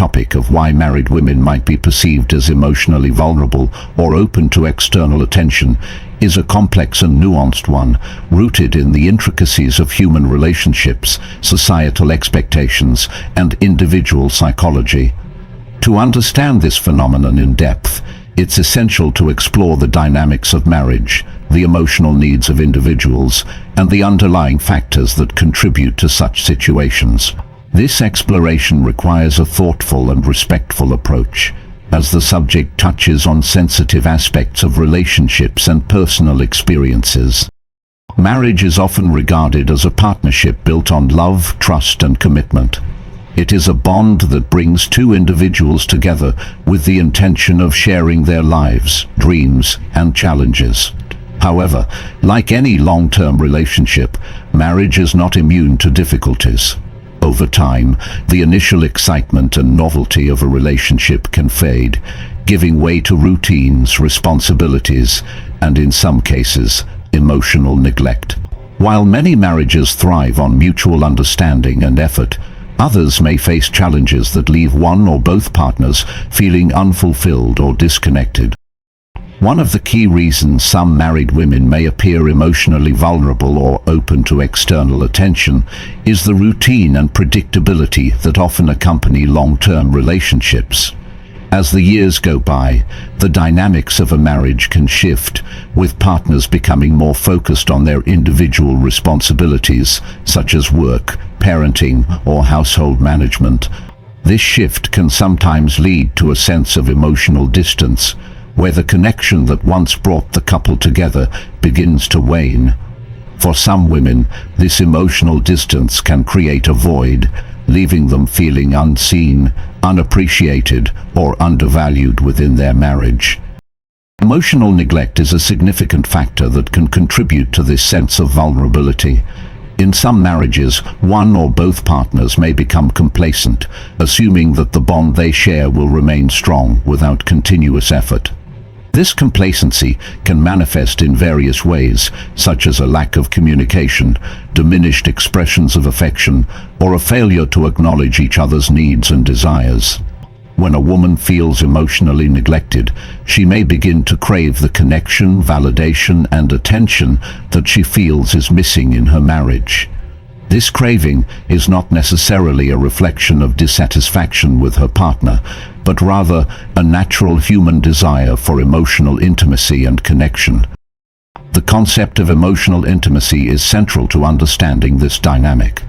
topic of why married women might be perceived as emotionally vulnerable or open to external attention is a complex and nuanced one, rooted in the intricacies of human relationships, societal expectations, and individual psychology. To understand this phenomenon in depth, it's essential to explore the dynamics of marriage, the emotional needs of individuals, and the underlying factors that contribute to such situations. This exploration requires a thoughtful and respectful approach, as the subject touches on sensitive aspects of relationships and personal experiences. Marriage is often regarded as a partnership built on love, trust, and commitment. It is a bond that brings two individuals together with the intention of sharing their lives, dreams, and challenges. However, like any long-term relationship, marriage is not immune to difficulties. Over time, the initial excitement and novelty of a relationship can fade, giving way to routines, responsibilities, and in some cases, emotional neglect. While many marriages thrive on mutual understanding and effort, others may face challenges that leave one or both partners feeling unfulfilled or disconnected. One of the key reasons some married women may appear emotionally vulnerable or open to external attention is the routine and predictability that often accompany long-term relationships. As the years go by, the dynamics of a marriage can shift, with partners becoming more focused on their individual responsibilities, such as work, parenting, or household management. This shift can sometimes lead to a sense of emotional distance, where the connection that once brought the couple together begins to wane. For some women, this emotional distance can create a void, leaving them feeling unseen, unappreciated, or undervalued within their marriage. Emotional neglect is a significant factor that can contribute to this sense of vulnerability. In some marriages, one or both partners may become complacent, assuming that the bond they share will remain strong without continuous effort. This complacency can manifest in various ways, such as a lack of communication, diminished expressions of affection, or a failure to acknowledge each other's needs and desires. When a woman feels emotionally neglected, she may begin to crave the connection, validation, and attention that she feels is missing in her marriage. This craving is not necessarily a reflection of dissatisfaction with her partner, but rather a natural human desire for emotional intimacy and connection. The concept of emotional intimacy is central to understanding this dynamic.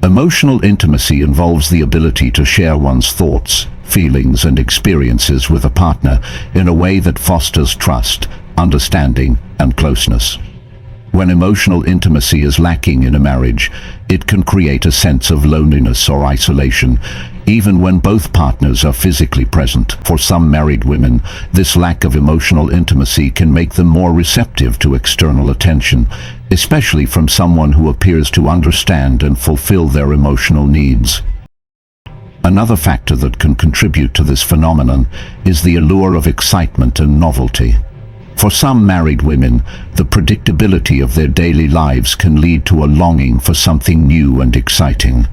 Emotional intimacy involves the ability to share one's thoughts, feelings, and experiences with a partner in a way that fosters trust, understanding, and closeness. When emotional intimacy is lacking in a marriage, it can create a sense of loneliness or isolation, even when both partners are physically present. For some married women, this lack of emotional intimacy can make them more receptive to external attention, especially from someone who appears to understand and fulfill their emotional needs. Another factor that can contribute to this phenomenon is the allure of excitement and novelty. For some married women, the predictability of their daily lives can lead to a longing for something new and exciting.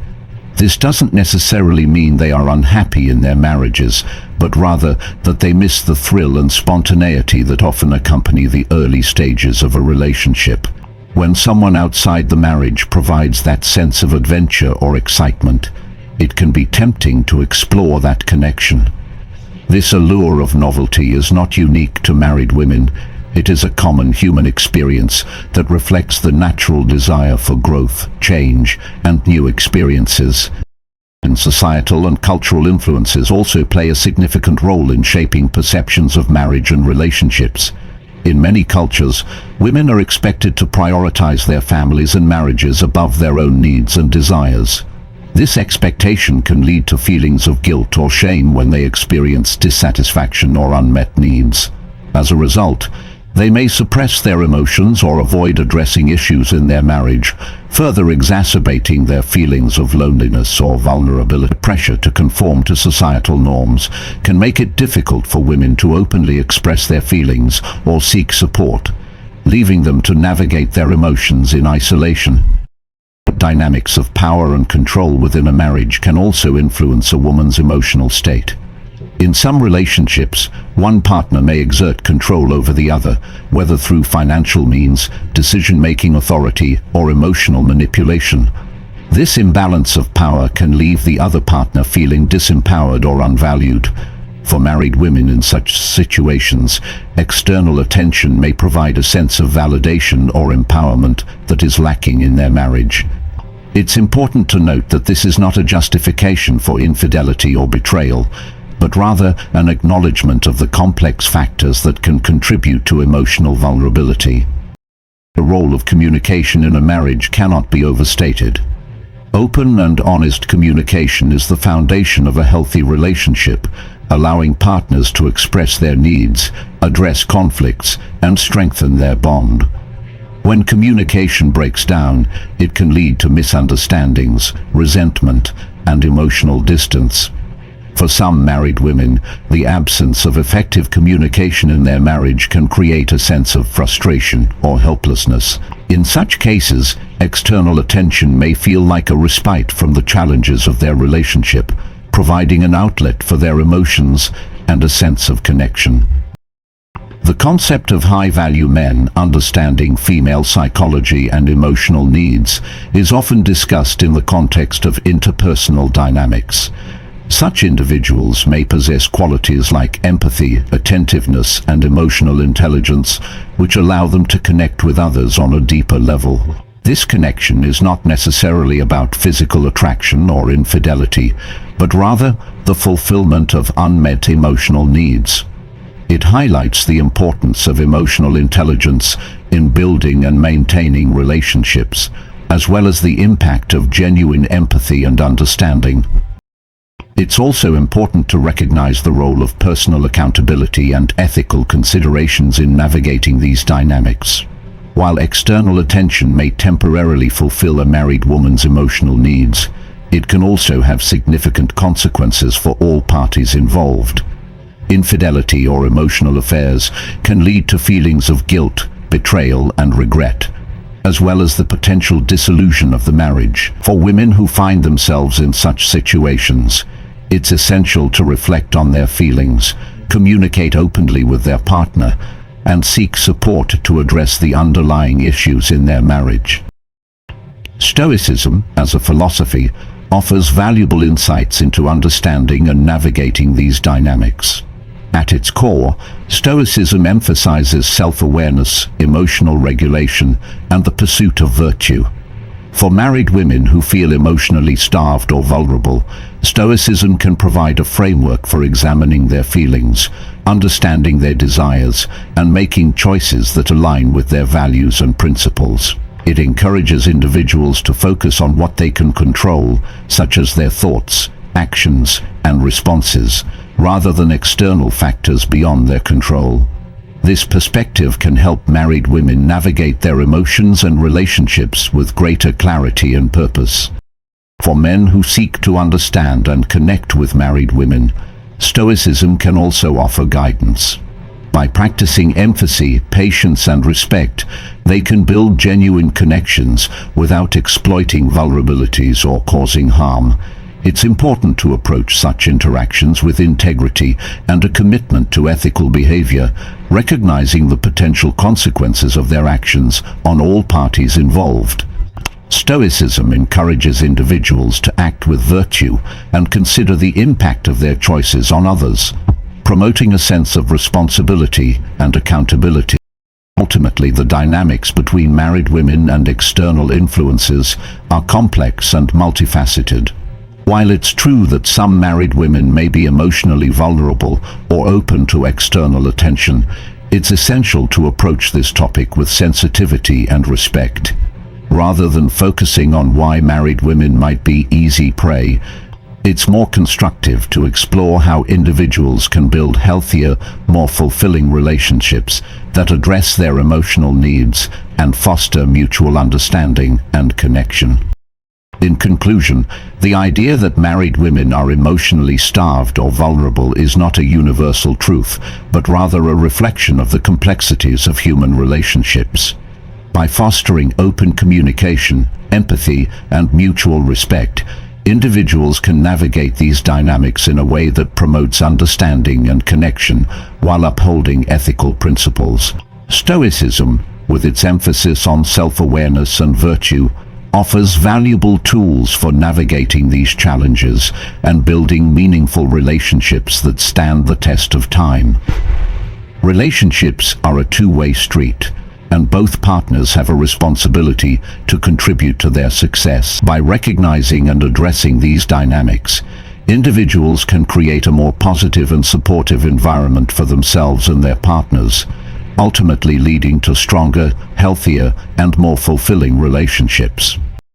This doesn't necessarily mean they are unhappy in their marriages, but rather that they miss the thrill and spontaneity that often accompany the early stages of a relationship. When someone outside the marriage provides that sense of adventure or excitement, it can be tempting to explore that connection. This allure of novelty is not unique to married women. It is a common human experience that reflects the natural desire for growth, change, and new experiences. And societal and cultural influences also play a significant role in shaping perceptions of marriage and relationships. In many cultures, women are expected to prioritize their families and marriages above their own needs and desires. This expectation can lead to feelings of guilt or shame when they experience dissatisfaction or unmet needs. As a result, they may suppress their emotions or avoid addressing issues in their marriage, further exacerbating their feelings of loneliness or vulnerability. Pressure to conform to societal norms can make it difficult for women to openly express their feelings or seek support, leaving them to navigate their emotions in isolation. Dynamics of power and control within a marriage can also influence a woman's emotional state. In some relationships, one partner may exert control over the other, whether through financial means, decision-making authority, or emotional manipulation. This imbalance of power can leave the other partner feeling disempowered or unvalued. For married women in such situations, external attention may provide a sense of validation or empowerment that is lacking in their marriage. It's important to note that this is not a justification for infidelity or betrayal, but rather an acknowledgement of the complex factors that can contribute to emotional vulnerability. The role of communication in a marriage cannot be overstated. Open and honest communication is the foundation of a healthy relationship, allowing partners to express their needs, address conflicts, and strengthen their bond. When communication breaks down, it can lead to misunderstandings, resentment, and emotional distance. For some married women, the absence of effective communication in their marriage can create a sense of frustration or helplessness. In such cases, external attention may feel like a respite from the challenges of their relationship, providing an outlet for their emotions and a sense of connection. The concept of high-value men understanding female psychology and emotional needs is often discussed in the context of interpersonal dynamics. Such individuals may possess qualities like empathy, attentiveness, and emotional intelligence, which allow them to connect with others on a deeper level. This connection is not necessarily about physical attraction or infidelity, but rather the fulfillment of unmet emotional needs. It highlights the importance of emotional intelligence in building and maintaining relationships, as well as the impact of genuine empathy and understanding. It's also important to recognize the role of personal accountability and ethical considerations in navigating these dynamics. While external attention may temporarily fulfill a married woman's emotional needs, it can also have significant consequences for all parties involved. Infidelity or emotional affairs can lead to feelings of guilt, betrayal, and regret, as well as the potential dissolution of the marriage. For women who find themselves in such situations, it's essential to reflect on their feelings, communicate openly with their partner, and seek support to address the underlying issues in their marriage. Stoicism, as a philosophy, offers valuable insights into understanding and navigating these dynamics. At its core, Stoicism emphasizes self-awareness, emotional regulation, and the pursuit of virtue. For married women who feel emotionally starved or vulnerable, Stoicism can provide a framework for examining their feelings, understanding their desires, and making choices that align with their values and principles. It encourages individuals to focus on what they can control, such as their thoughts, actions, and responses, rather than external factors beyond their control. This perspective can help married women navigate their emotions and relationships with greater clarity and purpose. For men who seek to understand and connect with married women, Stoicism can also offer guidance. By practicing empathy, patience, and respect, they can build genuine connections without exploiting vulnerabilities or causing harm. It's important to approach such interactions with integrity and a commitment to ethical behavior, recognizing the potential consequences of their actions on all parties involved. Stoicism encourages individuals to act with virtue and consider the impact of their choices on others, promoting a sense of responsibility and accountability. Ultimately, the dynamics between married women and external influences are complex and multifaceted. While it's true that some married women may be emotionally vulnerable or open to external attention, it's essential to approach this topic with sensitivity and respect. Rather than focusing on why married women might be easy prey, it's more constructive to explore how individuals can build healthier, more fulfilling relationships that address their emotional needs and foster mutual understanding and connection. In conclusion, the idea that married women are emotionally starved or vulnerable is not a universal truth, but rather a reflection of the complexities of human relationships. By fostering open communication, empathy, and mutual respect, individuals can navigate these dynamics in a way that promotes understanding and connection while upholding ethical principles. Stoicism, with its emphasis on self-awareness and virtue, offers valuable tools for navigating these challenges and building meaningful relationships that stand the test of time. Relationships are a two-way street, and both partners have a responsibility to contribute to their success. By recognizing and addressing these dynamics, individuals can create a more positive and supportive environment for themselves and their partners, ultimately leading to stronger, healthier, and more fulfilling relationships.